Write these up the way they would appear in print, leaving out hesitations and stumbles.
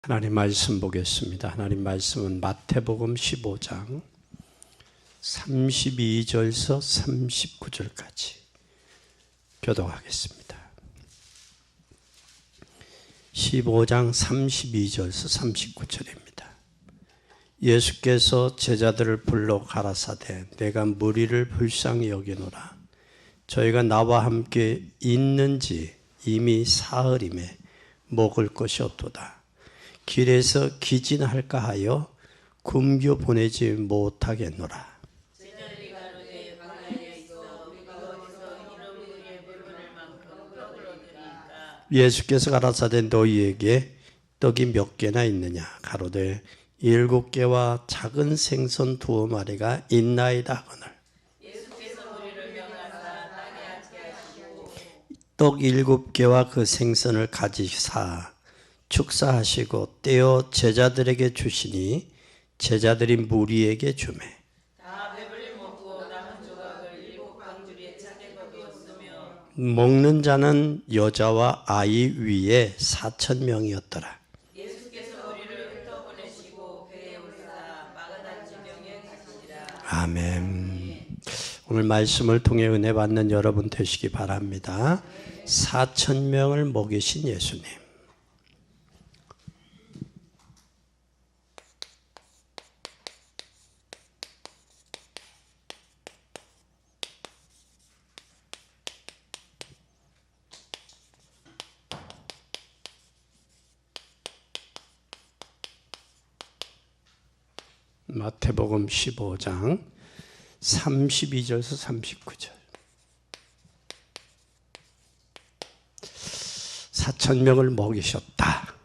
하나님 말씀 보겠습니다. 하나님 말씀은 마태복음 15장 32절에서 39절까지 교독하겠습니다. 15장 32절에서 39절입니다. 예수께서 제자들을 불러 가라사대 내가 무리를 불쌍히 여기노라. 저희가 나와 함께 있는지 이미 사흘임에 먹을 것이 없도다. 길에서 기진할까 하여 굶겨 보내지 못하겠노라. 제자들이 가로되 광야에 있어 우리가 어디서 이런 무리의 물건을 만큼 떡을 얻으리까. 예수께서 가라사대 너희에게 떡이 몇 개나 있느냐. 가로되 7개와 작은 생선 2마리가 있나이다 하거늘. 예수께서 우리를 명하사 땅에 앉게 하시고 떡 7개와 그 생선을 가지사 축사하시고 떼어 제자들에게 주시니 제자들이 무리에게 주매 다 배불리 먹고 남은 조각을 7방주리에 차게 거두었으며 먹는 자는 여자와 아이 위에 4,000명이었더라. 예수께서 우리를 흩어보내시고 배에 오르사 마가단 지명에 가시니라. 아멘. 오늘 말씀을 통해 은혜 받는 여러분 되시기 바랍니다. 4,000명을 먹이신 예수님. 마태복음 15장 32절에서 39절. 4,000명을 먹이셨다.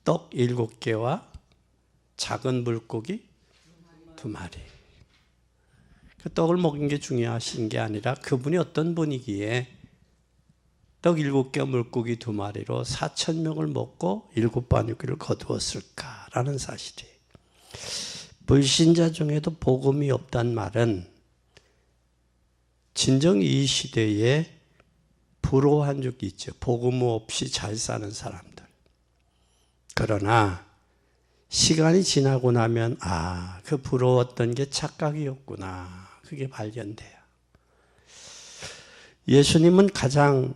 떡 7개와 작은 물고기 2마리. 그 떡을 먹인 게 중요하신 게 아니라 그분이 어떤 분이기에 떡 7개와 물고기 2마리로 4,000명을 먹고 7바퀴를 거두었을까라는 사실이에요. 불신자 중에도 복음이 없단 말은 진정 이 시대에 부러워한 적이 있죠. 복음 없이 잘 사는 사람들. 그러나 시간이 지나고 나면 그 부러웠던 게 착각이었구나. 그게 발견돼요. 예수님은 가장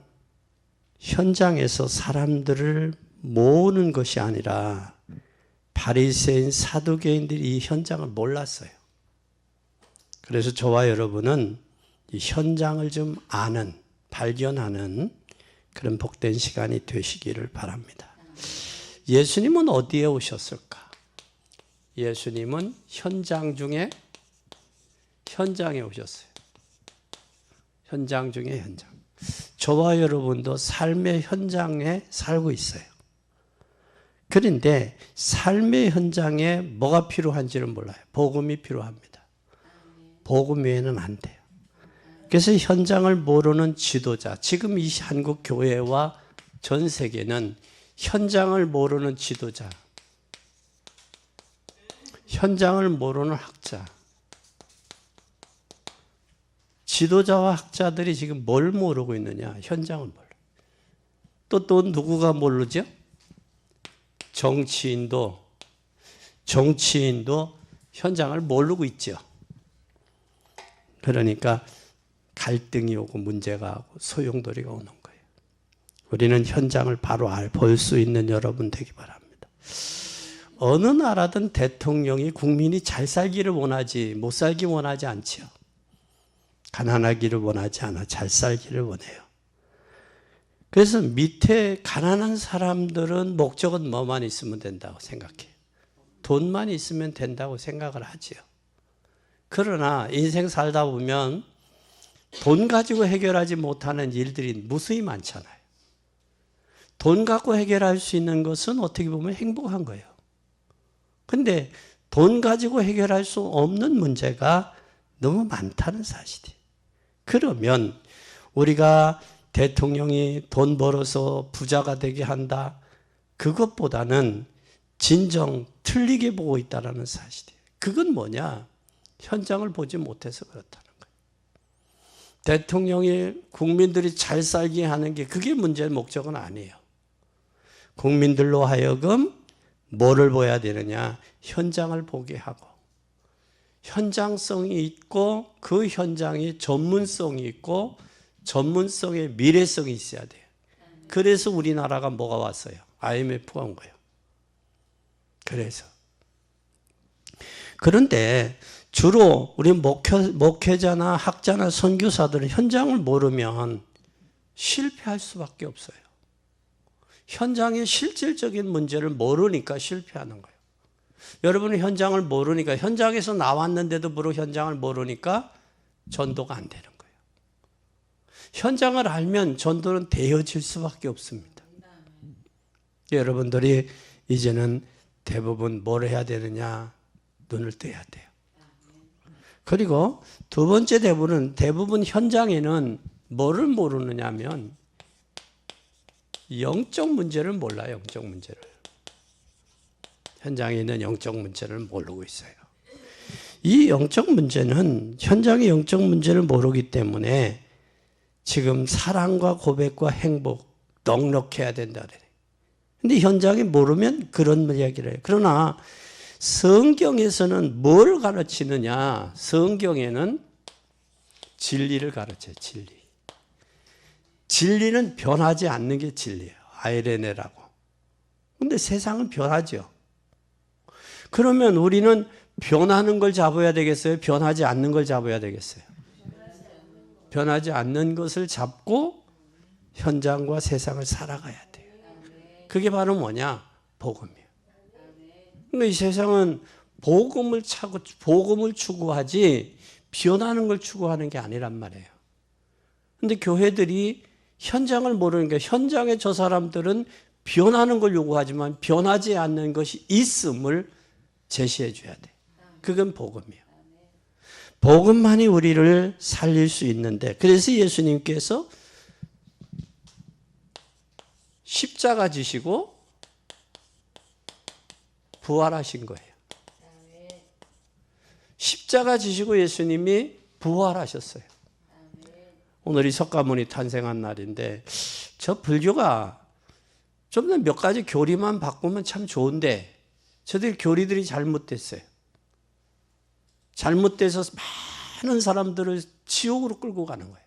현장에서 사람들을 모으는 것이 아니라 바리새인 사두개인들이 이 현장을 몰랐어요. 그래서 저와 여러분은 이 현장을 좀 아는, 발견하는 그런 복된 시간이 되시기를 바랍니다. 예수님은 어디에 오셨을까? 예수님은 현장 중에 현장에 오셨어요. 현장 중에 현장. 저와 여러분도 삶의 현장에 살고 있어요. 그런데 삶의 현장에 뭐가 필요한지를 몰라요. 복음이 필요합니다. 복음 외에는 안 돼요. 그래서 현장을 모르는 지도자, 지금 이 한국 교회와 전 세계는 현장을 모르는 지도자, 현장을 모르는 학자, 지도자와 학자들이 지금 뭘 모르고 있느냐? 현장을 몰라요. 또 누구가 모르죠? 정치인도 현장을 모르고 있죠. 그러니까 갈등이 오고 문제가 오고 소용돌이가 오는 거예요. 우리는 현장을 바로 볼 수 있는 여러분 되기 바랍니다. 어느 나라든 대통령이 국민이 잘 살기를 원하지 못 살기 원하지 않죠. 가난하기를 원하지 않아 잘 살기를 원해요. 그래서 밑에 가난한 사람들은 목적은 뭐만 있으면 된다고 생각해요. 돈만 있으면 된다고 생각을 하지요. 그러나 인생 살다 보면 돈 가지고 해결하지 못하는 일들이 무수히 많잖아요. 돈 갖고 해결할 수 있는 것은 어떻게 보면 행복한 거예요. 근데 돈 가지고 해결할 수 없는 문제가 너무 많다는 사실이에요. 그러면 우리가 대통령이 돈 벌어서 부자가 되게 한다. 그것보다는 진정 틀리게 보고 있다는 사실이에요. 그건 뭐냐? 현장을 보지 못해서 그렇다는 거예요. 대통령이 국민들이 잘 살게 하는 게 그게 문제의 목적은 아니에요. 국민들로 하여금 뭐를 보여야 되느냐? 현장을 보게 하고 현장성이 있고 그 현장이 전문성이 있고 전문성에 미래성이 있어야 돼요. 그래서 우리나라가 뭐가 왔어요? IMF가 온 거예요. 그래서 그런데 주로 우리 목회자나 학자나 선교사들은 현장을 모르면 실패할 수밖에 없어요. 현장의 실질적인 문제를 모르니까 실패하는 거예요. 여러분은 현장을 모르니까 현장에서 나왔는데도 불구하고 현장을 모르니까 전도가 안 되는 거예요. 현장을 알면 전도는 되어질 수밖에 없습니다. 여러분들이 이제는 대부분 뭘 해야 되느냐? 눈을 떠야 돼요. 그리고 두 번째 대부분 현장에는 뭐를 모르느냐면 영적 문제를 몰라요. 영적 문제를. 현장에 있는 영적 문제를 모르고 있어요. 이 영적 문제는 현장의 영적 문제를 모르기 때문에 지금 사랑과 고백과 행복 넉넉해야 된다 그래요. 근데 현장에 모르면 그런 이야기를 해요. 그러나 성경에서는 뭘 가르치느냐? 성경에는 진리를 가르쳐요. 진리. 진리는 변하지 않는 게 진리예요. 아이레네라고. 근데 세상은 변하죠. 그러면 우리는 변하는 걸 잡아야 되겠어요? 변하지 않는 걸 잡아야 되겠어요? 변하지 않는 것을 잡고 현장과 세상을 살아가야 돼요. 그게 바로 뭐냐? 복음이에요. 그러니까 이 세상은 복음을 추구하지 변하는 걸 추구하는 게 아니란 말이에요. 그런데 교회들이 현장을 모르니까 현장에 저 사람들은 변하는 걸 요구하지만 변하지 않는 것이 있음을 제시해 줘야 돼. 그건 복음이에요. 복음만이 우리를 살릴 수 있는데 그래서 예수님께서 십자가 지시고 부활하신 거예요. 십자가 지시고 예수님이 부활하셨어요. 오늘이 석가모니 탄생한 날인데 저 불교가 좀 더 몇 가지 교리만 바꾸면 참 좋은데 저들 교리들이 잘못됐어요. 잘못돼서 많은 사람들을 지옥으로 끌고 가는 거예요.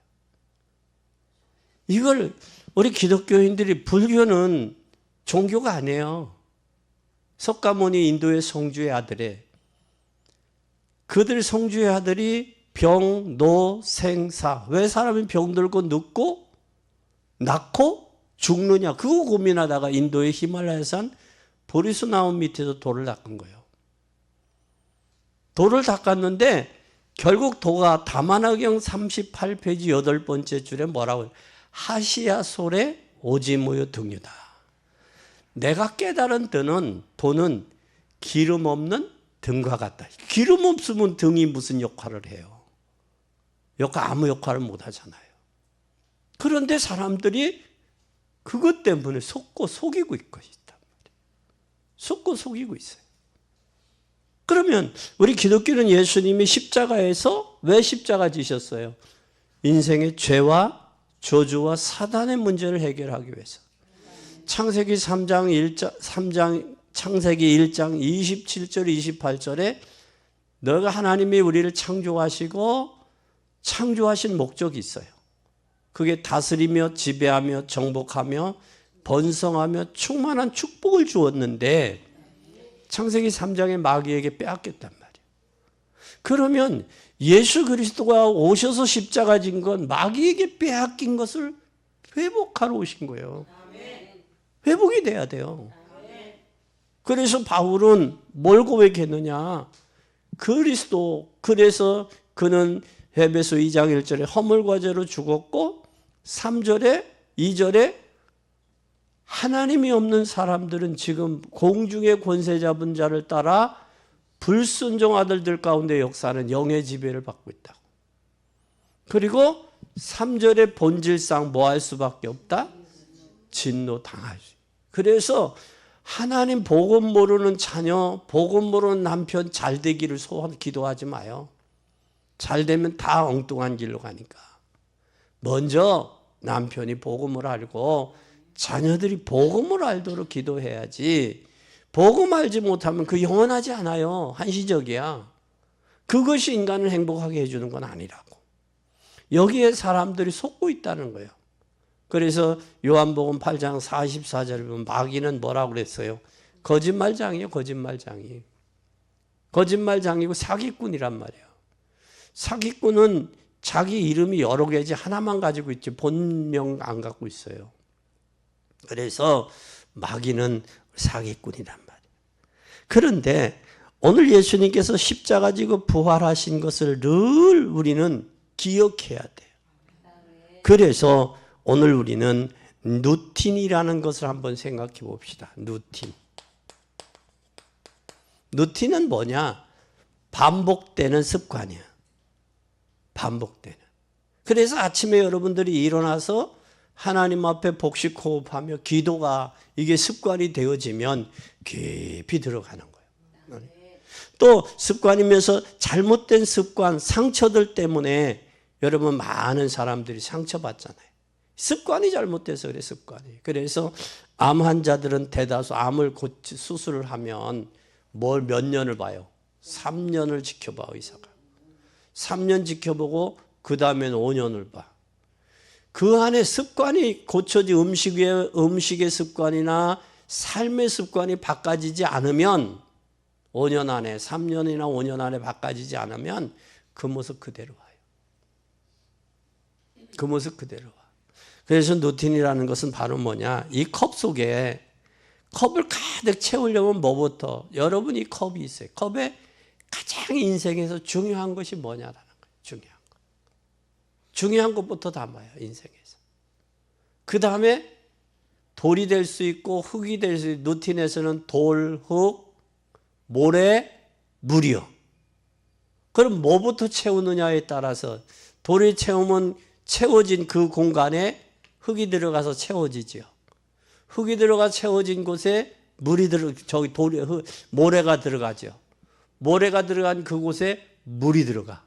이걸 우리 기독교인들이 불교는 종교가 아니에요. 석가모니 인도의 성주의 아들에 그들 성주의 아들이 병, 노, 생, 사. 왜 사람이 병들고 늙고 낳고 죽느냐. 그거 고민하다가 인도의 히말라야산 보리수 나무 밑에서 돌을 닦은 거예요. 돌을 닦았는데 결국 도가 다만화경 38페이지 8번째 줄에 뭐라고 해요? 하시야 솔에 오지무요 등유다. 내가 깨달은 도는 기름 없는 등과 같다. 기름 없으면 등이 무슨 역할을 해요? 아무 역할을 못 하잖아요. 그런데 사람들이 그것 때문에 속이고 있단 말이에요. 속이고 있어요. 그러면 우리 기독교는 예수님이 십자가에서 왜 십자가 지셨어요? 인생의 죄와 저주와 사단의 문제를 해결하기 위해서. 창세기 1장 27절 28절에 너가 하나님이 우리를 창조하시고 창조하신 목적이 있어요. 그게 다스리며 지배하며 정복하며 번성하며 충만한 축복을 주었는데 창세기 3장에 마귀에게 빼앗겼단 말이에요. 그러면 예수 그리스도가 오셔서 십자가 진 건 마귀에게 빼앗긴 것을 회복하러 오신 거예요. 회복이 돼야 돼요. 그래서 바울은 뭘 고백했느냐? 그리스도. 그래서 그는 에베소 2장 1절에 허물과 죄로 죽었고 3절에 2절에 하나님이 없는 사람들은 지금 공중의 권세 잡은 자를 따라 불순종 아들들 가운데 역사하는 영의 지배를 받고 있다고. 그리고 3절의 본질상 뭐 할 수밖에 없다? 진노 당할 수. 그래서 하나님 복음 모르는 자녀, 복음 모르는 남편 잘 되기를 기도하지 마요. 잘 되면 다 엉뚱한 길로 가니까. 먼저 남편이 복음을 알고 자녀들이 복음을 알도록 기도해야지, 복음 알지 못하면 그 영원하지 않아요. 한시적이야. 그것이 인간을 행복하게 해주는 건 아니라고. 여기에 사람들이 속고 있다는 거예요. 그래서 요한복음 8장 44절을 보면 마귀는 뭐라고 그랬어요? 거짓말장이에요. 거짓말장이. 거짓말장이고 사기꾼이란 말이에요. 사기꾼은 자기 이름이 여러 개지 하나만 가지고 있지 본명 안 갖고 있어요. 그래서 마귀는 사기꾼이란 말이에요. 그런데 오늘 예수님께서 십자가 지고 부활하신 것을 늘 우리는 기억해야 돼요. 그래서 오늘 우리는 루틴이라는 것을 한번 생각해 봅시다. 루틴. 루틴은 뭐냐? 반복되는 습관이야. 반복되는. 그래서 아침에 여러분들이 일어나서 하나님 앞에 복식 호흡하며 기도가 이게 습관이 되어지면 깊이 들어가는 거예요. 또 습관이면서 잘못된 습관, 상처들 때문에 여러분 많은 사람들이 상처받잖아요. 습관이 잘못돼서 그래, 습관이. 그래서 암 환자들은 대다수 암을 수술을 하면 몇 년을 봐요? 3년을 지켜봐, 의사가. 3년 지켜보고 그 다음엔 5년을 봐. 그 안에 습관이 고쳐지, 음식의 습관이나 삶의 습관이 바꿔지지 않으면 5년 안에, 3년이나 5년 안에 바꿔지지 않으면 그 모습 그대로 와요. 그 모습 그대로 와. 그래서 루틴이라는 것은 바로 뭐냐? 이 컵 속에 컵을 가득 채우려면 뭐부터? 여러분 이 컵이 있어요. 컵에 가장 인생에서 중요한 것이 뭐냐라는 거예요. 중요한 것. 중요한 것부터 담아요. 인생에서. 그 다음에 돌이 될 수 있고 흙이 될 수 있고, 루틴에서는 돌, 흙, 모래, 물이요. 그럼 뭐부터 채우느냐에 따라서 돌이 채우면 채워진 그 공간에 흙이 들어가서 채워지죠. 흙이 들어가 채워진 곳에 물이 모래가 들어가죠. 모래가 들어간 그곳에 물이 들어가.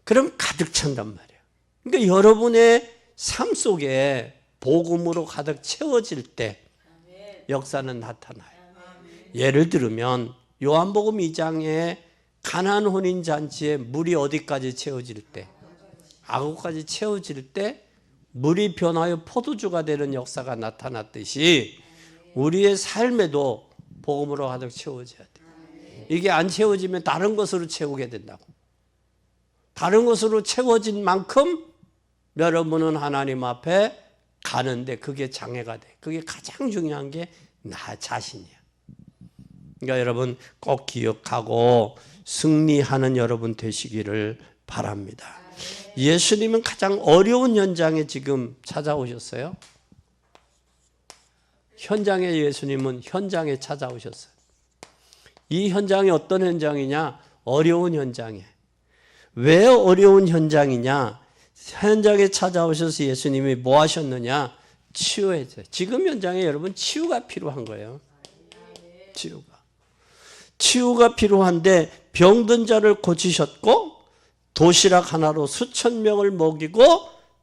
그럼 가득 찬단 말이에요. 그러니까 여러분의 삶 속에 복음으로 가득 채워질 때 역사는 나타나요. 예를 들면 요한복음 2장에 가나안 혼인잔치에 물이 어디까지 채워질 때? 아구까지 채워질 때 물이 변하여 포도주가 되는 역사가 나타났듯이 우리의 삶에도 복음으로 가득 채워져야 돼. 이게 안 채워지면 다른 것으로 채우게 된다고. 다른 것으로 채워진 만큼 여러분은 하나님 앞에 가는데 그게 장애가 돼. 그게 가장 중요한 게 나 자신이야. 그러니까 여러분 꼭 기억하고 승리하는 여러분 되시기를 바랍니다. 예수님은 가장 어려운 현장에 지금 찾아오셨어요. 현장에 예수님은 현장에 찾아오셨어요. 이 현장이 어떤 현장이냐? 어려운 현장에. 왜 어려운 현장이냐? 현장에 찾아오셔서 예수님이 뭐 하셨느냐? 치유했어요. 지금 현장에 여러분 치유가 필요한 거예요. 치유가 필요한데 병든 자를 고치셨고 도시락 하나로 수천 명을 먹이고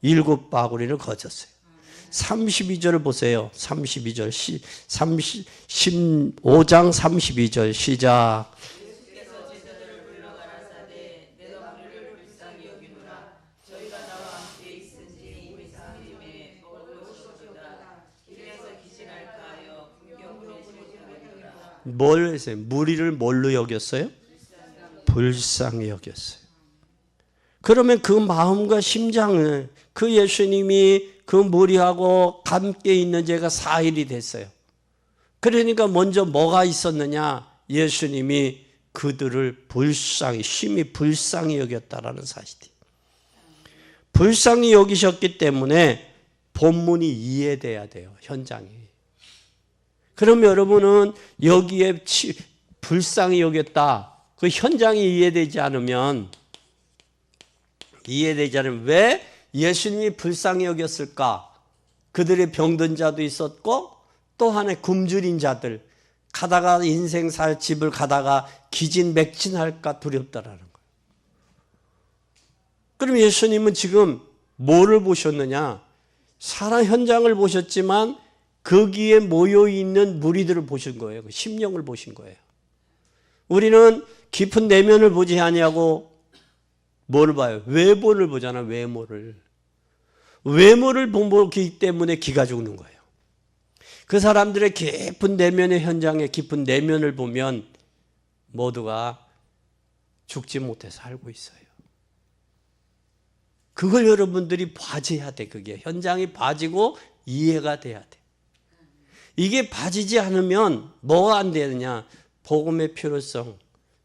7바구니를 거졌어요. 32절을 보세요. 32절 15장 32절 시작. 예수께서 제자들을 불러 가라사대 내가 우리를 불쌍히 여기노라. 저희가 나와 함께 있은지 우리 사님의 먹을 것이로다. 길에서 기진할까 하여 궁경으로 보내주었노라. 뭘 했어요? 무리를 뭘로 여겼어요? 불쌍히 여겼어요. 그러면 그 마음과 심장을 그 예수님이 그 무리하고 함께 있는 지가 4일이 됐어요. 그러니까 먼저 뭐가 있었느냐? 예수님이 그들을 심히 불쌍히 여겼다라는 사실이. 불쌍히 여기셨기 때문에 본문이 이해돼야 돼요. 현장이. 그럼 여러분은 여기에 불쌍히 여겼다. 그 현장이 이해되지 않으면 왜 예수님이 불쌍히 여겼을까? 그들의 병든 자도 있었고 또 하나의 굶주린 자들, 가다가 인생 살 집을 가다가 기진맥진할까 두렵다라는 거예요. 그럼 예수님은 지금 뭐를 보셨느냐? 사람 현장을 보셨지만 거기에 모여 있는 무리들을 보신 거예요. 그 심령을 보신 거예요. 우리는 깊은 내면을 보지 아니하고 뭘 봐요? 외모를 보잖아. 외모를 보기 때문에 기가 죽는 거예요. 그 사람들의 깊은 내면의 현장에 깊은 내면을 보면 모두가 죽지 못해 살고 있어요. 그걸 여러분들이 봐줘야 돼. 그게 현장이 봐지고 이해가 돼야 돼. 이게 봐지지 않으면 뭐가 안 되느냐? 복음의 필요성,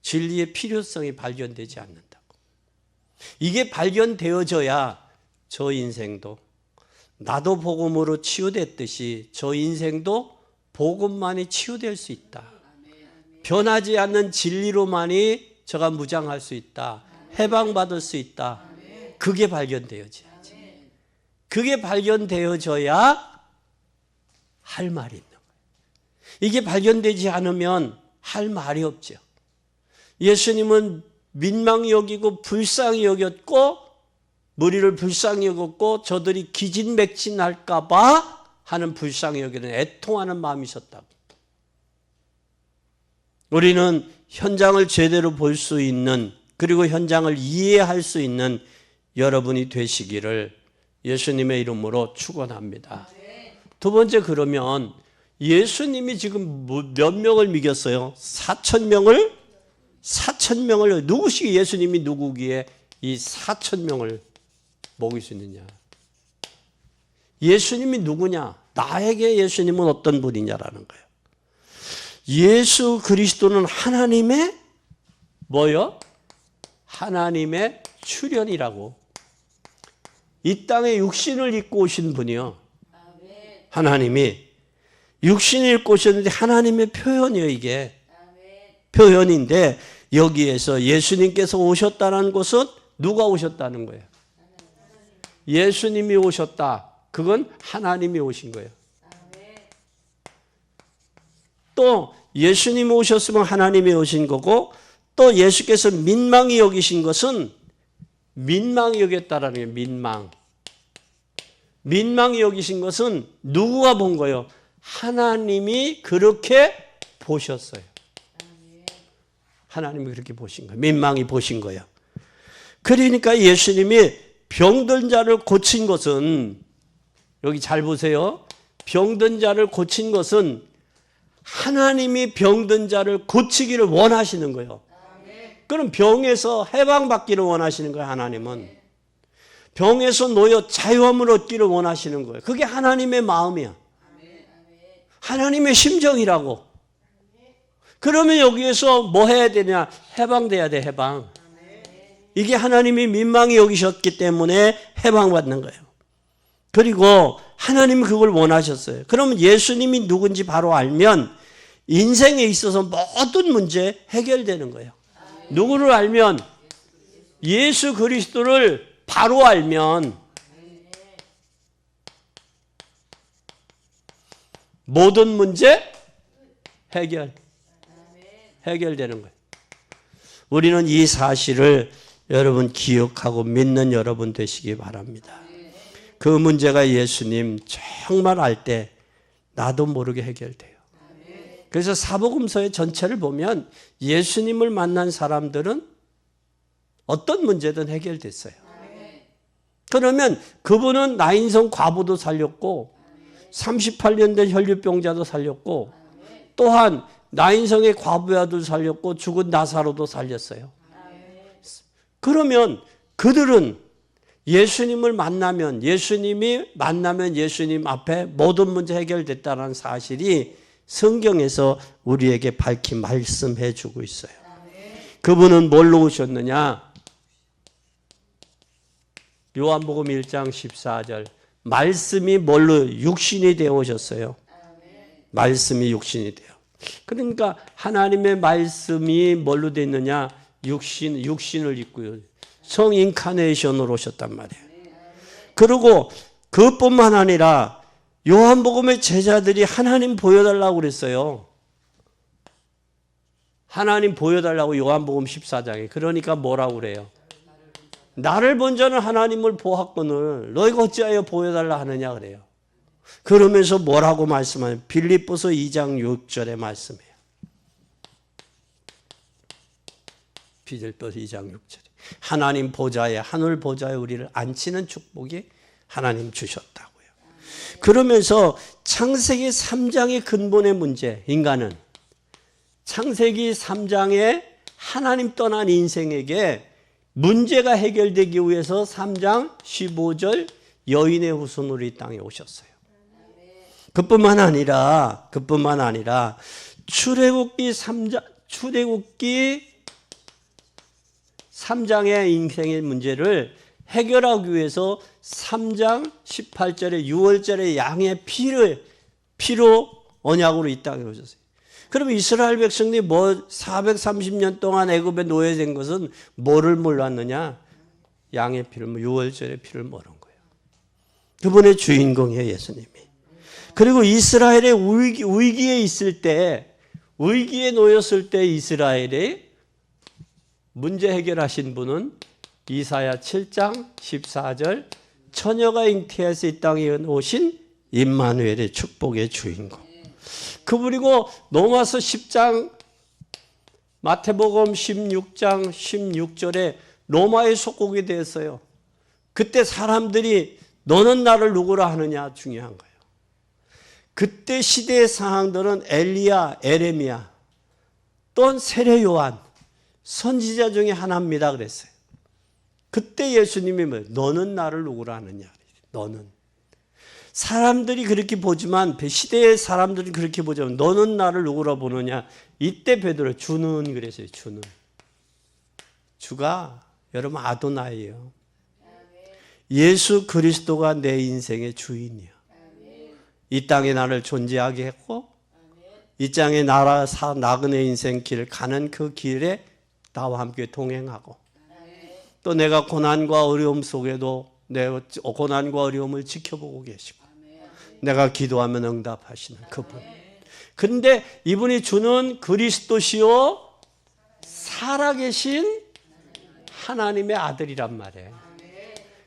진리의 필요성이 발견되지 않는다고. 이게 발견되어져야 저 인생도 나도 복음으로 치유됐듯이 저 인생도 복음만이 치유될 수 있다. 변하지 않는 진리로만이 저가 무장할 수 있다. 해방받을 수 있다. 그게 발견되어져야지. 그게 발견되어져야 할 말이 있는 거예요. 이게 발견되지 않으면 할 말이 없죠. 예수님은 민망히 여기고 불쌍히 여겼고 머리를 불쌍히 여겼고 저들이 기진맥진할까 봐 하는 불쌍히 여기는 애통하는 마음이셨다고. 우리는 현장을 제대로 볼 수 있는 그리고 현장을 이해할 수 있는 여러분이 되시기를 예수님의 이름으로 축원합니다. 두 번째, 그러면 예수님이 지금 몇 명을 먹였어요? 4,000명을 누구시기 예수님이 누구기에 이 4,000명을 먹일 수 있느냐? 예수님이 누구냐? 나에게 예수님은 어떤 분이냐라는 거예요. 예수 그리스도는 하나님의 뭐요? 하나님의 출현이라고. 이 땅에 육신을 입고 오신 분이요. 하나님이 육신을 입고 오셨는데 하나님의 표현이에요. 이게 표현인데 여기에서 예수님께서 오셨다는 것은 누가 오셨다는 거예요? 예수님이 오셨다. 그건 하나님이 오신 거예요. 또 예수님이 오셨으면 하나님이 오신 거고 또 예수께서 민망히 여기신 것은 민망히 여겼다라는 게 민망히 여기신 것은 누구가 본 거예요? 하나님이 그렇게 보셨어요. 하나님이 그렇게 보신 거예요. 민망히 보신 거예요. 그러니까 예수님이 병든 자를 고친 것은 여기 잘 보세요. 병든 자를 고친 것은 하나님이 병든 자를 고치기를 원하시는 거예요. 그럼 병에서 해방받기를 원하시는 거예요. 하나님은 병에서 놓여 자유함을 얻기를 원하시는 거예요. 그게 하나님의 마음이야. 하나님의 심정이라고. 그러면 여기에서 뭐 해야 되냐? 해방돼야 돼. 해방. 이게 하나님이 민망히 여기셨기 때문에 해방받는 거예요. 그리고 하나님이 그걸 원하셨어요. 그러면 예수님이 누군지 바로 알면 인생에 있어서 모든 문제 해결되는 거예요. 누구를 알면 예수 그리스도를 바로 알면 모든 문제 해결되는 거예요. 우리는 이 사실을 여러분 기억하고 믿는 여러분 되시기 바랍니다. 그 문제가 예수님 정말 알 때 나도 모르게 해결돼요. 그래서 사복음서의 전체를 보면 예수님을 만난 사람들은 어떤 문제든 해결됐어요. 그러면 그분은 나인성 과부도 살렸고 38년 된 혈류병자도 살렸고 또한 나인성의 과부야도 살렸고 죽은 나사로도 살렸어요. 그러면 그들은 예수님을 만나면 예수님 앞에 모든 문제 해결됐다는 사실이 성경에서 우리에게 밝히 말씀해 주고 있어요. 그분은 뭘로 오셨느냐? 요한복음 1장 14절 말씀이 뭘로 육신이 되어 오셨어요. 말씀이 육신이 돼요. 그러니까 하나님의 말씀이 뭘로 되어 있느냐? 육신을 입고요. 성인카네이션으로 오셨단 말이에요. 그리고 그뿐만 아니라 요한복음의 제자들이 하나님 보여달라고 그랬어요. 하나님 보여달라고 요한복음 14장에. 그러니까 뭐라고 그래요? 나를 본 자는 하나님을 보았거늘 너희가 어찌하여 보여달라 하느냐 그래요. 그러면서 뭐라고 말씀하냐? 빌립보서 2장 6절에 말씀해요. 빌립보서 2장 6절에 하나님 보좌에, 하늘 보좌에 우리를 앉히는 축복이 하나님 주셨다고요. 그러면서 창세기 3장의 근본의 문제, 인간은 창세기 3장에 하나님 떠난 인생에게 문제가 해결되기 위해서 3장 15절 여인의 후손으로 이 땅에 오셨어요. 그뿐만 아니라 출애굽기 3장의 인생의 문제를 해결하기 위해서 3장 18절에 6월절에 양의 피로 언약으로 이 땅에 오셨어요. 그러면 이스라엘 백성들이 430년 동안 애굽에 노예된 것은 뭐를 몰랐느냐? 양의 피를, 6월절의 피를 모른 거예요. 그분의 주인공이에요, 예수님이. 그리고 이스라엘의 위기에 있을 때, 위기에 놓였을 때 이스라엘의 문제 해결하신 분은 이사야 7장 14절 처녀가 잉태해서 이 땅에 오신 임마누엘의 축복의 주인공. 그리고 로마서 10장, 마태복음 16장 16절에 로마의 속국이 됐어요. 그때 사람들이 너는 나를 누구라 하느냐 중요한 거예요. 그때 시대의 상황들은 엘리야, 에레미야, 또 세례 요한, 선지자 중에 하나입니다 그랬어요. 그때 예수님이 뭐예요? 너는 나를 누구라 하느냐. 너는. 사람들이 그렇게 보지만, 시대의 사람들이 그렇게 보지만 너는 나를 누구라 보느냐. 이때 베드로 주는 그랬어요. 주는. 주가 여러분 아도나이예요. 예수 그리스도가 내 인생의 주인이야. 이 땅에 나를 존재하게 했고 이 땅에 나그네 인생 길 가는 그 길에 나와 함께 동행하고 또 내가 고난과 어려움 속에도 내 고난과 어려움을 지켜보고 계시고 내가 기도하면 응답하시는 그분. 그런데 이분이 주는 그리스도시요 살아계신 하나님의 아들이란 말이에요.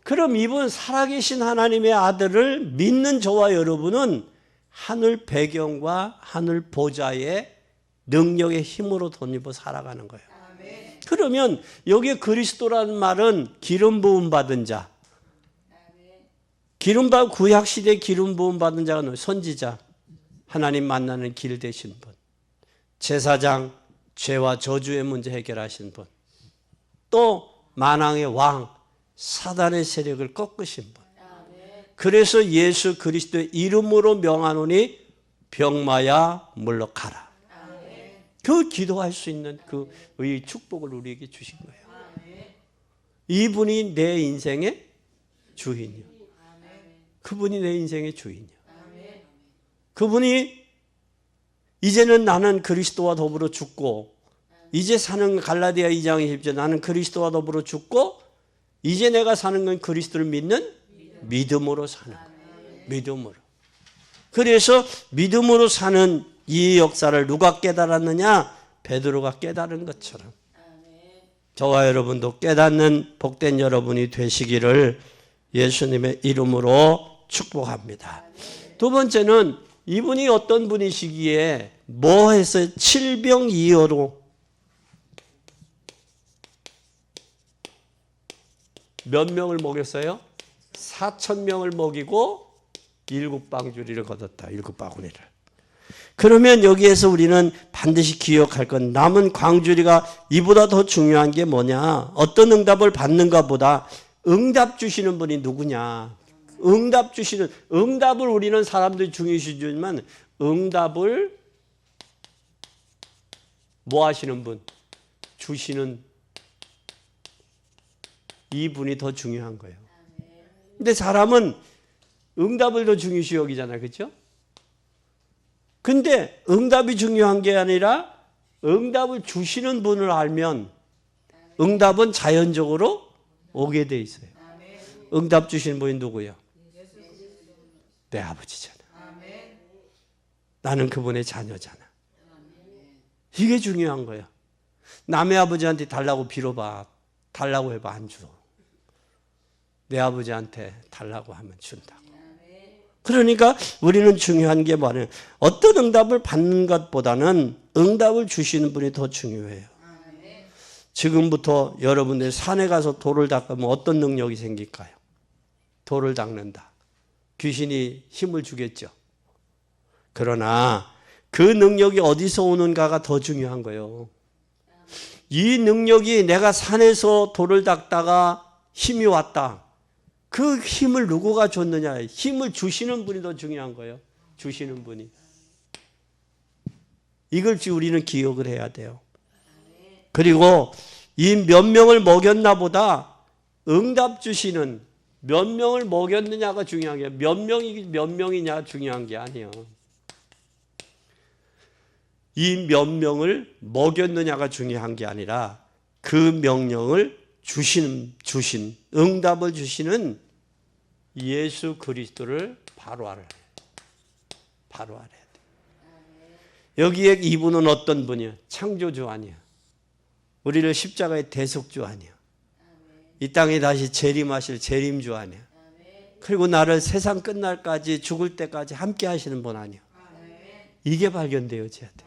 그럼 이분 살아계신 하나님의 아들을 믿는 저와 여러분은 하늘 배경과 하늘 보좌의 능력의 힘으로 덧입어 살아가는 거예요. 그러면 여기에 그리스도라는 말은 기름 부음 받은 자, 구약 시대 기름 부음 받은 자가 선지자, 하나님 만나는 길 되신 분, 제사장, 죄와 저주의 문제 해결하신 분, 또 만왕의 왕, 사단의 세력을 꺾으신 분. 그래서 예수 그리스도의 이름으로 명하노니 병마야 물러가라. 그 기도할 수 있는 그 축복을 우리에게 주신 거예요. 이분이 내 인생의 주인이요. 그분이 내 인생의 주인이요. 그분이 이제는 나는 그리스도와 더불어 죽고 이제 사는 갈라디아 2장 20절 나는 그리스도와 더불어 죽고 이제 내가 사는 건 그리스도를 믿는 믿음으로 사는 거예요. 믿음으로. 그래서 믿음으로 사는 이 역사를 누가 깨달았느냐? 베드로가 깨달은 것처럼 저와 여러분도 깨닫는 복된 여러분이 되시기를 예수님의 이름으로 축복합니다. 두 번째는 이분이 어떤 분이시기에 뭐 해서 칠병이어로 몇 명을 먹였어요? 4,000명을 먹이고 7방주리를 거뒀다. 7바구니를. 그러면 여기에서 우리는 반드시 기억할 건 남은 광주리가 이보다 더 중요한 게 뭐냐? 어떤 응답을 받는가 보다 응답 주시는 분이 누구냐? 응답을 우리는 사람들이 중요시주지만 응답을 뭐 하시는 분? 주시는 이분이 더 중요한 거예요. 근데 사람은 응답을 더 중요시 여기잖아요. 그렇죠? 근데 응답이 중요한 게 아니라 응답을 주시는 분을 알면 응답은 자연적으로 오게 돼 있어요. 응답 주시는 분이 누구예요? 내 아버지잖아. 나는 그분의 자녀잖아. 이게 중요한 거예요. 남의 아버지한테 달라고 빌어봐. 달라고 해봐. 안 줘. 내 아버지한테 달라고 하면 준다고. 그러니까 우리는 중요한 게 뭐냐면 어떤 응답을 받는 것보다는 응답을 주시는 분이 더 중요해요. 지금부터 여러분들 산에 가서 돌을 닦으면 어떤 능력이 생길까요? 돌을 닦는다. 귀신이 힘을 주겠죠. 그러나 그 능력이 어디서 오는가가 더 중요한 거예요. 이 능력이 내가 산에서 돌을 닦다가 힘이 왔다. 그 힘을 누구가 줬느냐. 힘을 주시는 분이 더 중요한 거예요. 주시는 분이. 이걸 우리는 기억을 해야 돼요. 그리고 이 몇 명을 먹였나 보다 응답 주시는 몇 명을 먹였느냐가 중요한 게 몇 명이냐 중요한 게 아니에요. 이 몇 명을 먹였느냐가 중요한 게 아니라 그 명령을 주신 응답을 주시는 예수 그리스도를 바로 알아야 돼요. 바로 알아야 돼요. 여기에 이분은 어떤 분이에요? 창조주 아니에요. 우리를 십자가의 대속주 아니에요. 이 땅에 다시 재림하실 재림주 아니에요. 그리고 나를 세상 끝날까지 죽을 때까지 함께 하시는 분 아니에요. 이게 발견되어져야 돼요.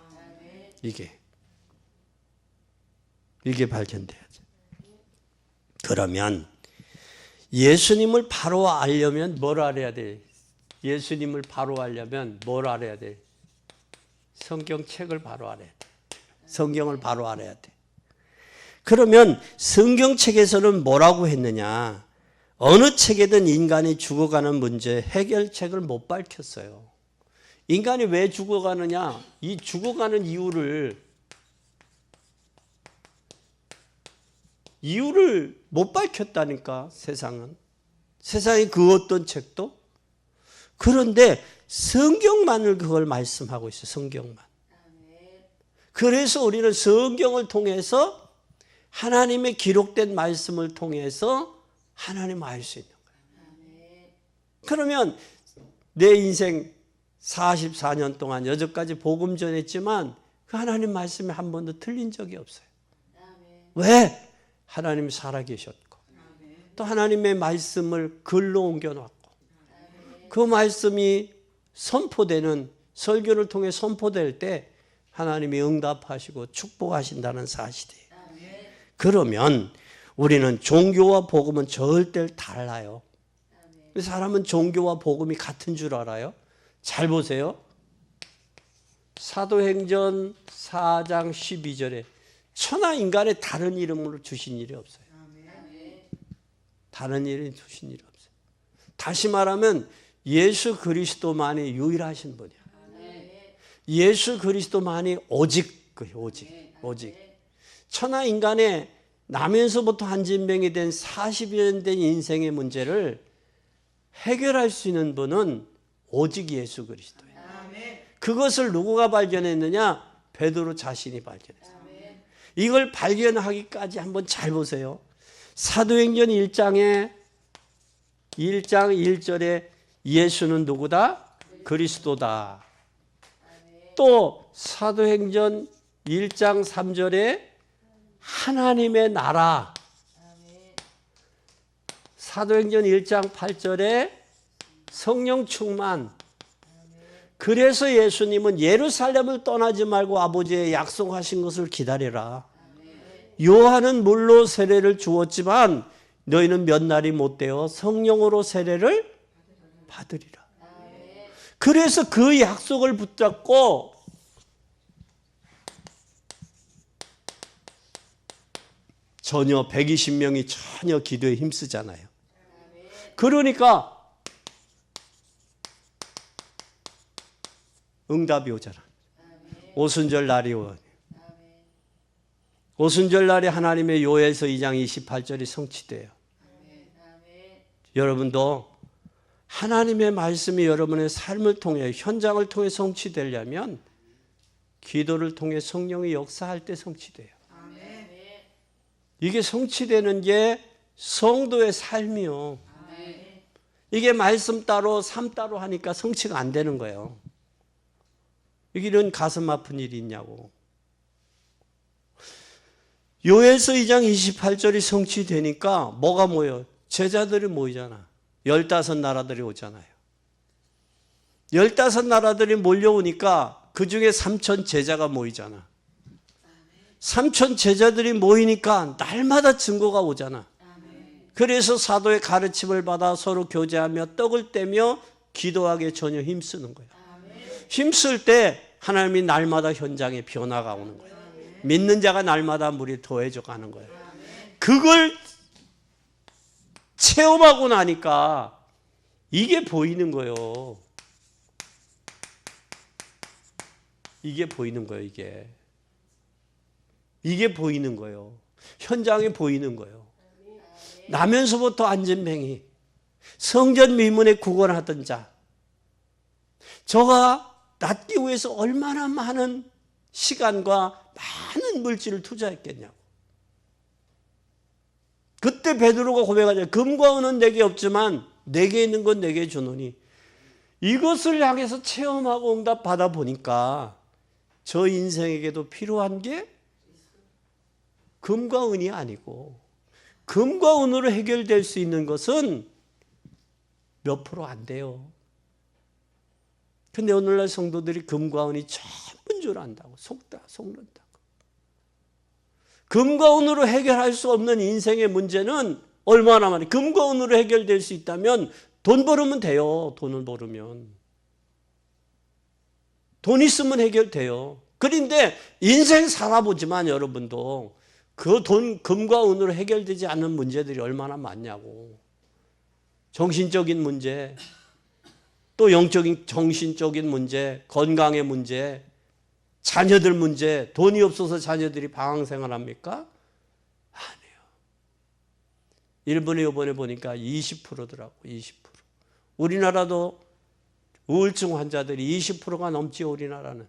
이게 발견돼야죠. 그러면 예수님을 바로 알려면 뭘 알아야 돼? 예수님을 바로 알려면 뭘 알아야 돼? 성경책을 바로 알아야 돼. 성경을 바로 알아야 돼. 그러면 성경책에서는 뭐라고 했느냐? 어느 책에든 인간이 죽어가는 문제 해결책을 못 밝혔어요. 인간이 왜 죽어가느냐? 이 죽어가는 이유를 못 밝혔다니까, 세상은. 세상의 그 어떤 책도. 그런데 성경만을 그걸 말씀하고 있어요. 성경만. 그래서 우리는 성경을 통해서 하나님의 기록된 말씀을 통해서 하나님을 알 수 있는 거예요. 그러면 내 인생 44년 동안 여태까지 복음 전했지만 그 하나님 말씀이 한 번도 틀린 적이 없어요. 왜? 하나님이 살아계셨고 또 하나님의 말씀을 글로 옮겨놨고 그 말씀이 선포되는 설교를 통해 선포될 때 하나님이 응답하시고 축복하신다는 사실이에요. 그러면 우리는 종교와 복음은 절대 달라요. 사람은 종교와 복음이 같은 줄 알아요. 잘 보세요. 사도행전 4장 12절에 천하 인간에 다른 이름으로 주신 일이 없어요. 다른 이름 주신 일이 없어요. 다시 말하면 예수 그리스도만이 유일하신 분이야. 예수 그리스도만이 오직 그예요. 오직. 천하 인간의 나면서부터 한진병이 된 40여 년 된 인생의 문제를 해결할 수 있는 분은 오직 예수 그리스도예요. 그것을 누구가 발견했느냐? 베드로 자신이 발견했어요. 이걸 발견하기까지 한번 잘 보세요. 사도행전 1장 1절에 예수는 누구다? 그리스도다. 또 사도행전 1장 3절에 하나님의 나라. 사도행전 1장 8절에 성령 충만. 그래서 예수님은 예루살렘을 떠나지 말고 아버지의 약속하신 것을 기다려라. 요한은 물로 세례를 주었지만 너희는 몇 날이 못 되어 성령으로 세례를 받으리라. 그래서 그 약속을 붙잡고 전혀 120명이 전혀 기도에 힘쓰잖아요. 그러니까 응답이 오잖아. 오순절 날이 오니. 오순절 날에 하나님의 요엘서 2장 28절이 성취돼요. 여러분도 하나님의 말씀이 여러분의 삶을 통해 현장을 통해 성취되려면 기도를 통해 성령이 역사할 때 성취돼요. 이게 성취되는 게 성도의 삶이요. 이게 말씀 따로 삶 따로 하니까 성취가 안 되는 거예요. 이런 가슴 아픈 일이 있냐고. 요엘서 2장 28절이 성취되니까 뭐가 모여? 제자들이 모이잖아. 15 나라들이 오잖아요. 15나라들이 몰려오니까 그 중에 3천 제자가 모이잖아. 3천 제자들이 모이니까 날마다 증거가 오잖아. 그래서 사도의 가르침을 받아 서로 교제하며 떡을 떼며 기도하기에 전혀 힘쓰는 거예요. 힘쓸 때 하나님이 날마다 현장에 변화가 오는 거예요. 믿는 자가 날마다 물이 더해져 가는 거예요. 그걸 체험하고 나니까 이게 보이는 거예요. 이게 보이는 거예요, 이게 보이는 거예요. 현장에 보이는 거예요. 나면서부터 안전뱅이, 성전 미문에 구걸하던 자, 저가 낫기 위해서 얼마나 많은 시간과 많은 물질을 투자했겠냐고. 그때 베드로가 고백하죠. 금과 은은 내게 없지만 내게 있는 건 내게 주노니, 이것을 향해서 체험하고 응답 받아 보니까 저 인생에게도 필요한 게 금과 은이 아니고, 금과 은으로 해결될 수 있는 것은 몇 프로 안 돼요. 근데 오늘날 성도들이 금과 은이 전부인 줄 안다고 속는다고. 금과 은으로 해결할 수 없는 인생의 문제는 얼마나 많이, 금과 은으로 해결될 수 있다면 돈 벌으면 돼요. 돈을 벌으면. 돈 있으면 해결돼요. 그런데 인생 살아보지만 여러분도 그 돈, 금과 은으로 해결되지 않는 문제들이 얼마나 많냐고. 정신적인 문제, 또 영적인 정신적인 문제, 건강의 문제, 자녀들 문제. 돈이 없어서 자녀들이 방황생활 합니까? 아니에요. 일본에 이번에 보니까 20%더라고. 20%. 우리나라도 우울증 환자들이 20%가 넘지요, 우리나라는.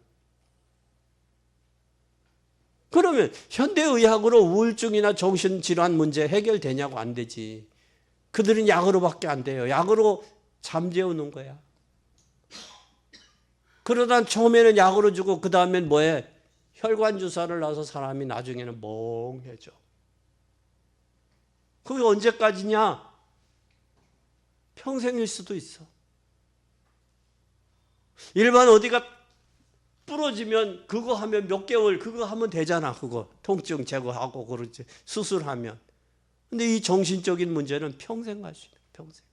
그러면 현대의학으로 우울증이나 정신질환 문제 해결되냐고? 안 되지. 그들은 약으로밖에 안 돼요. 약으로 잠재우는 거야. 그러다 처음에는 약으로 주고 그 다음엔 뭐해? 혈관 주사를 놔서 사람이 나중에는 멍해져. 그게 언제까지냐? 평생일 수도 있어. 일반 어디가 부러지면 그거 하면 몇 개월 그거 하면 되잖아. 그거 통증 제거하고 그러지, 수술하면. 근데 이 정신적인 문제는 평생 갈 수 있어요. 평생.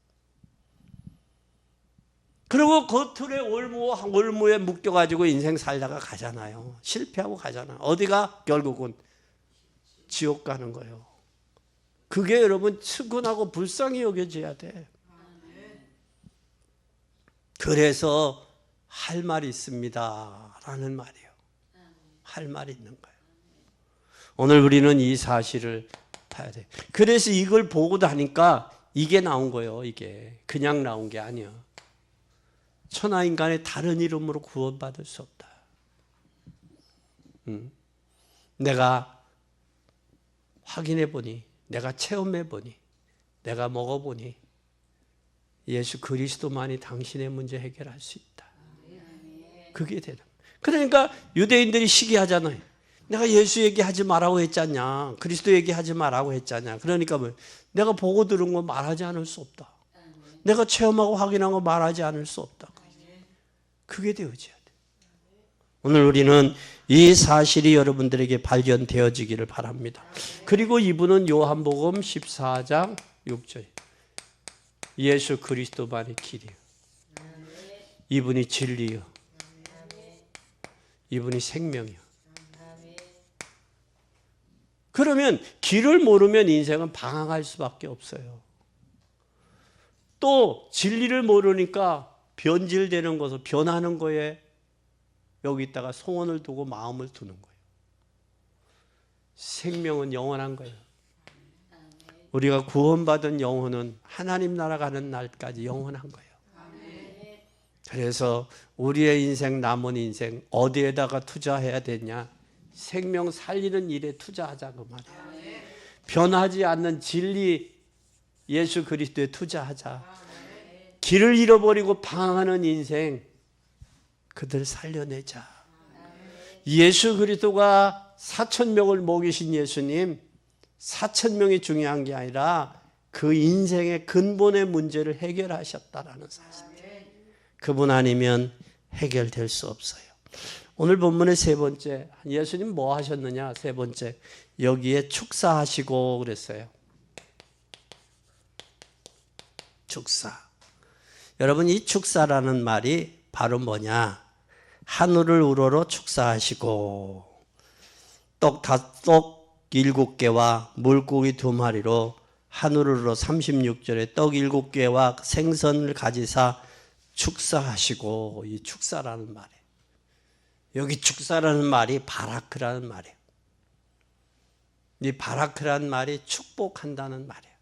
그리고 그 틀에 올무에 묶여가지고 인생 살다가 가잖아요. 실패하고 가잖아요. 어디가? 결국은 지옥 가는 거예요. 그게 여러분 측은하고 불쌍히 여겨져야 돼. 그래서 할 말이 있습니다 라는 말이에요. 할 말이 있는 거예요. 오늘 우리는 이 사실을 봐야 돼. 그래서 이걸 보고 나니까 이게 나온 거예요. 이게 그냥 나온 게 아니야. 천하인간의 다른 이름으로 구원받을 수 없다. 내가 확인해 보니, 내가 체험해 보니, 내가 먹어보니 예수 그리스도만이 당신의 문제 해결할 수 있다. 그게 되는. 그러니까 유대인들이 시기하잖아요. 내가 예수 얘기하지 말라고 했잖냐, 그리스도 얘기하지 말라고 했잖냐. 그러니까 뭐 내가 보고 들은 거 말하지 않을 수 없다. 내가 체험하고 확인한 거 말하지 않을 수 없다. 그게 되어져야 돼. 오늘 우리는 이 사실이 여러분들에게 발견되어지기를 바랍니다. 그리고 이분은 요한복음 14장 6절. 예수 그리스도만이 길이요, 이분이 진리요, 이분이 생명이요. 그러면 길을 모르면 인생은 방황할 수밖에 없어요. 또 진리를 모르니까 변질되는 것을, 변하는 거에 여기다가 소원을 두고 마음을 두는 거예요. 생명은 영원한 거예요. 우리가 구원받은 영혼은 하나님 나라 가는 날까지 영원한 거예요. 그래서 우리의 인생, 남은 인생 어디에다가 투자해야 되냐? 생명 살리는 일에 투자하자 그 말이에요. 변하지 않는 진리 예수 그리스도에 투자하자. 길을 잃어버리고 방황하는 인생 그들 살려내자. 예수 그리스도가 4,000명을 먹이신 예수님, 4,000명이 중요한 게 아니라 그 인생의 근본의 문제를 해결하셨다라는 사실. 그분 아니면 해결될 수 없어요. 오늘 본문의 세 번째, 예수님 뭐 하셨느냐? 세 번째, 여기에 축사하시고 그랬어요. 축사. 여러분, 이 축사라는 말이 바로 뭐냐? 하늘을 우러러 축사하시고 떡 7개와 물고기 2마리로 하늘을 우러 36절에 떡 7개와 생선을 가지사 축사하시고, 이 축사라는 말이에요. 여기 축사라는 말이 바라크라는 말이에요. 이 바라크라는 말이 축복한다는 말이에요.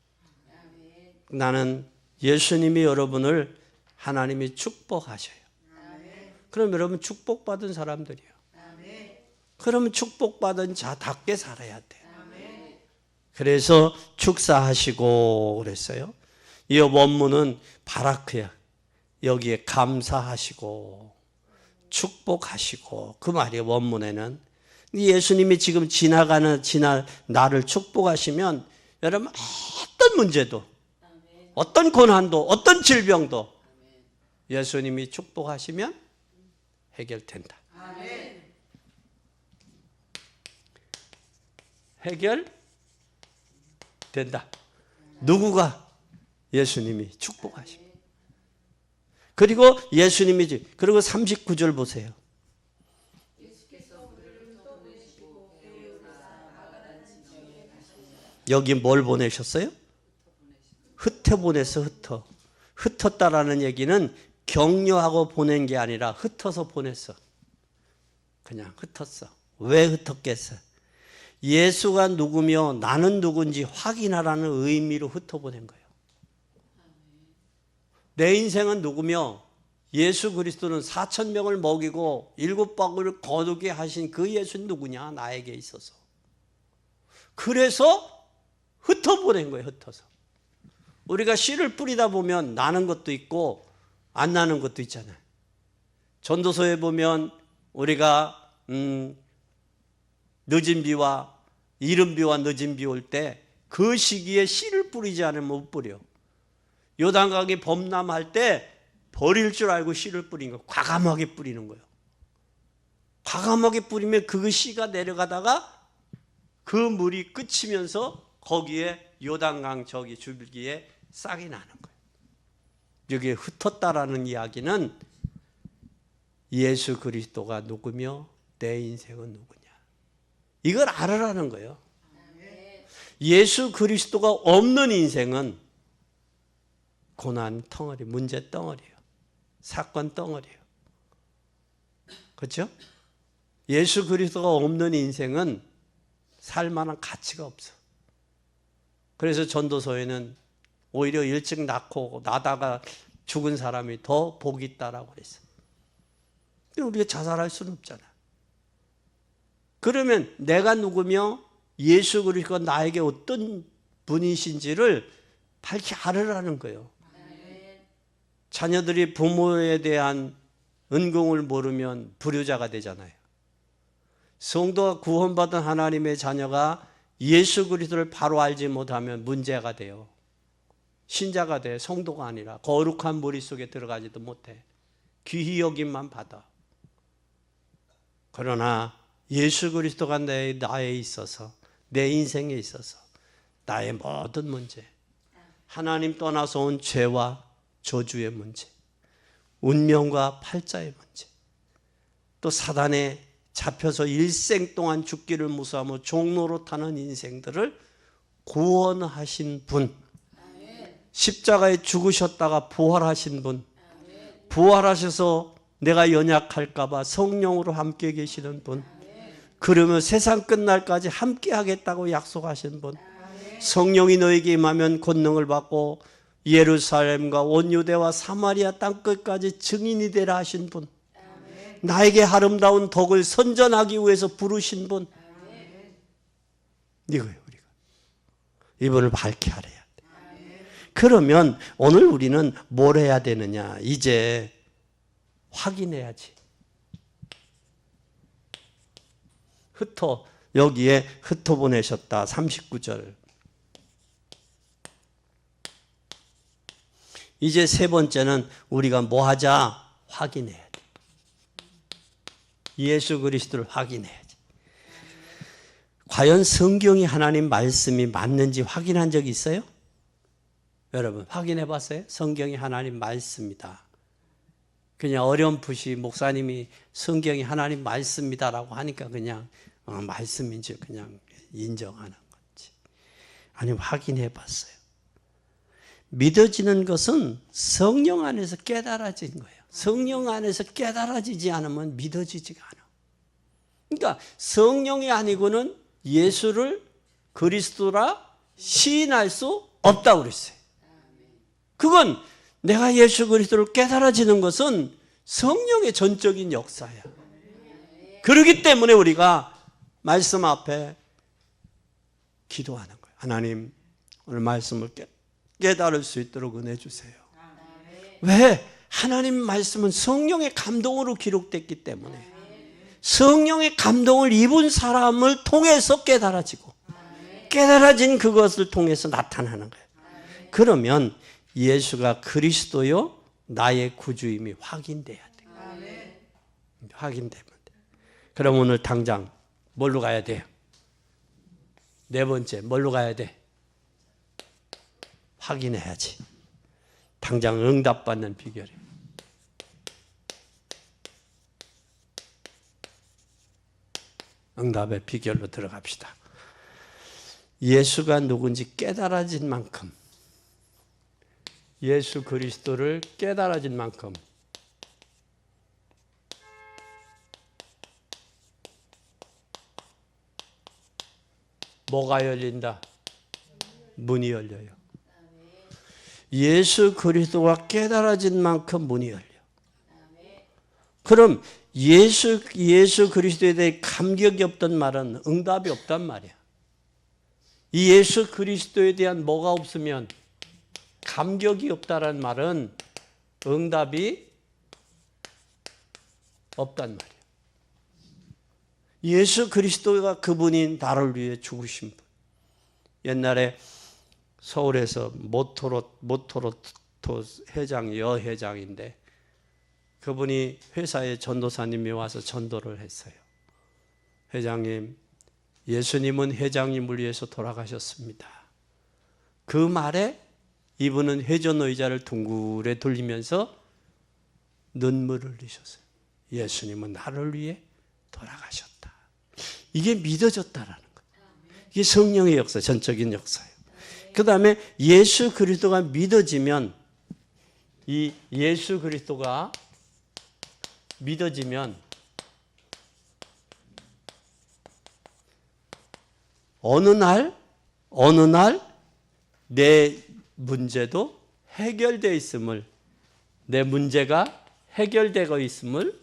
나는 예수님이 여러분을 하나님이 축복하셔요. 그럼 여러분 축복받은 사람들이에요. 그러면 축복받은 자답게 살아야 돼요. 그래서 축사하시고 그랬어요. 이 원문은 바라크야. 여기에 감사하시고 축복하시고 그 말이 원문에는. 예수님이 지금 지나가는 나를 축복하시면 여러분 어떤 문제도, 어떤 고난도, 어떤 질병도 예수님이 축복하시면 해결된다. 해결된다. 누구가? 예수님이 축복하십니다. 그리고 예수님이지. 그리고 39절 보세요. 여기 뭘 보내셨어요? 흩어 보내서 흩어. 흩었다라는 얘기는 격려하고 보낸 게 아니라 흩어서 보냈어. 그냥 흩었어. 왜 흩었겠어? 예수가 누구며 나는 누군지 확인하라는 의미로 흩어 보낸 거예요. 내 인생은 누구며 예수 그리스도는 4,000명을 먹이고 7바구리를 거두게 하신 그 예수는 누구냐? 나에게 있어서. 그래서 흩어 보낸 거예요. 흩어서. 우리가 씨를 뿌리다 보면 나는 것도 있고 안 나는 것도 있잖아요. 전도서에 보면 우리가 늦은 비와 이른 비와 늦은 비 올 때 그 시기에 씨를 뿌리지 않으면 못 뿌려. 요단강이 범람할 때 버릴 줄 알고 씨를 뿌린 거, 과감하게 뿌리는 거예요. 과감하게 뿌리면 그 씨가 내려가다가 그 물이 그치면서 거기에 요단강 저기 줄기에 싹이 나는 거예요. 여기에 흩었다라는 이야기는 예수 그리스도가 누구며 내 인생은 누구냐, 이걸 알으라는 거예요. 예수 그리스도가 없는 인생은 고난 덩어리, 문제 덩어리예요. 사건 덩어리예요. 그렇죠? 예수 그리스도가 없는 인생은 살 만한 가치가 없어. 그래서 전도서에는 오히려 일찍 낳고 나다가 죽은 사람이 더 복이 있다라고 그랬어. 근데 우리가 자살할 수는 없잖아. 그러면 내가 누구며 예수 그리스도가 나에게 어떤 분이신지를 밝히 알으라는 거예요. 자녀들이 부모에 대한 은공을 모르면 불효자가 되잖아요. 성도가 구원받은 하나님의 자녀가 예수 그리스도를 바로 알지 못하면 문제가 돼요. 신자가 돼. 성도가 아니라 거룩한 무리 속에 들어가지도 못해. 귀히 여김만 받아. 그러나 예수 그리스도가 나에 있어서, 내 인생에 있어서 나의 모든 문제, 하나님 떠나서 온 죄와 저주의 문제, 운명과 팔자의 문제, 또 사단에 잡혀서 일생 동안 죽기를 무서워하며 종로로 타는 인생들을 구원하신 분, 십자가에 죽으셨다가 부활하신 분, 부활하셔서 내가 연약할까 봐 성령으로 함께 계시는 분, 그러면 세상 끝날까지 함께 하겠다고 약속하신 분, 성령이 너에게 임하면 권능을 받고 예루살렘과 온 유대와 사마리아 땅끝까지 증인이 되라 하신 분, 나에게 아름다운 덕을 선전하기 위해서 부르신 분, 이거예요. 우리가 이분을 밝히 알아야 돼. 그러면 오늘 우리는 뭘 해야 되느냐, 이제 확인해야지. 여기에 흩어 보내셨다. 39절. 이제 세 번째는 우리가 뭐 하자? 확인해야 돼. 예수 그리스도를 확인해야지. 과연 성경이 하나님 말씀이 맞는지 확인한 적이 있어요? 여러분 확인해 봤어요? 성경이 하나님 말씀이다. 그냥 어렴풋이 목사님이 성경이 하나님 말씀이다라고 하니까 그냥 말씀인지 그냥 인정하는 거지. 아니 확인해 봤어요. 믿어지는 것은 성령 안에서 깨달아진 거예요. 성령 안에서 깨달아지지 않으면 믿어지지가 않아. 그러니까 성령이 아니고는 예수를 그리스도라 시인할 수 없다고 그랬어요. 그건 내가 예수 그리스도를 깨달아지는 것은 성령의 전적인 역사야. 그렇기 때문에 우리가 말씀 앞에 기도하는 거예요. 하나님 오늘 말씀을 깨달을 수 있도록 은혜 주세요. 왜? 하나님 말씀은 성령의 감동으로 기록됐기 때문에 성령의 감동을 입은 사람을 통해서 깨달아지고 깨달아진 그것을 통해서 나타나는 거예요. 그러면 예수가 그리스도요 나의 구주임이 확인돼야 돼. 확인되면 돼. 그럼 오늘 당장 뭘로 가야 돼요? 네 번째 뭘로 가야 돼? 확인해야지. 당장 응답받는 비결이. 응답의 비결로 들어갑시다. 예수가 누군지 깨달아진 만큼, 예수 그리스도를 깨달아진 만큼 뭐가 열린다? 문이 열려요. 예수 그리스도가 깨달아진 만큼 문이 열려. 그럼 예수 그리스도에 대해 감격이 없단 말은 응답이 없단 말이야. 이 예수 그리스도에 대한 뭐가 없으면 감격이 없다는 말은 응답이 없단 말이야. 예수 그리스도가 그분이 나를 위해 죽으신 분. 옛날에 서울에서 모토로토 회장, 여회장인데 그분이 회사에 전도사님이 와서 전도를 했어요. 회장님, 예수님은 회장님을 위해서 돌아가셨습니다. 그 말에 이분은 회전 의자를 둥글에 돌리면서 눈물을 흘리셨어요. 예수님은 나를 위해 돌아가셨다. 이게 믿어졌다라는 거예요. 이게 성령의 역사, 전적인 역사예요. 그 다음에 예수 그리스도가 믿어지면, 이 예수 그리스도가 믿어지면 어느 날 내 문제도 해결되어 있음을, 내 문제가 해결되고 있음을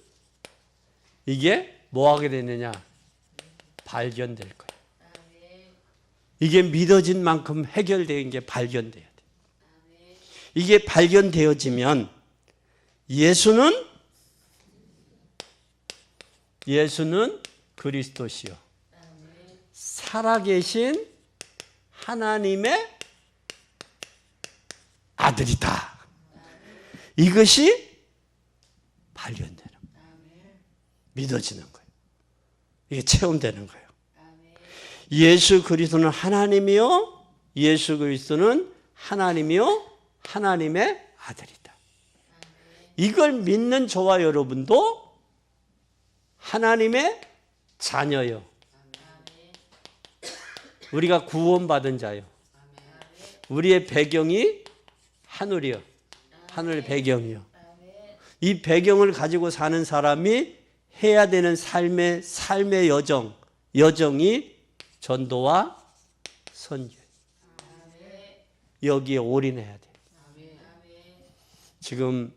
이게 뭐하게 되느냐? 발견될 거예요. 이게 믿어진 만큼 해결된 게 발견돼야 돼. 이게 발견되어지면 예수는 그리스도시요 살아계신 하나님의 아들이다. 이것이 발견되는 거예요. 믿어지는 거예요. 이게 체험되는 거예요. 예수 그리스도는 하나님이요, 예수 그리스도는 하나님이요, 하나님의 아들이다. 이걸 믿는 저와 여러분도 하나님의 자녀요. 우리가 구원받은 자요. 우리의 배경이 하늘이요. 하늘 배경이요. 이 배경을 가지고 사는 사람이 해야 되는 삶의 여정이 전도와 선교. 여기에 올인해야 돼. 지금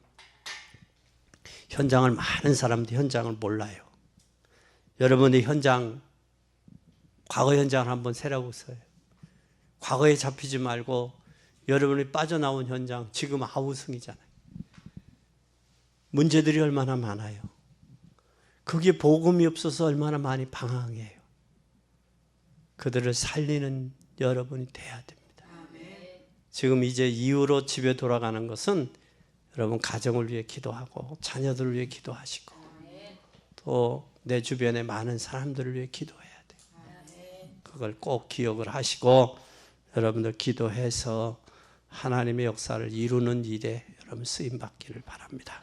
현장을 많은 사람들이 현장을 몰라요. 여러분이 과거 현장을 한번 세려보세요. 과거에 잡히지 말고 여러분이 빠져나온 현장, 지금 아우성이잖아요. 문제들이 얼마나 많아요. 그게 복음이 없어서 얼마나 많이 방황해요. 그들을 살리는 여러분이 돼야 됩니다. 지금 이제 이후로 집에 돌아가는 것은 여러분 가정을 위해 기도하고 자녀들을 위해 기도하시고 또 내 주변에 많은 사람들을 위해 기도해야 돼요. 그걸 꼭 기억을 하시고 여러분들 기도해서 하나님의 역사를 이루는 일에 여러분 쓰임 받기를 바랍니다.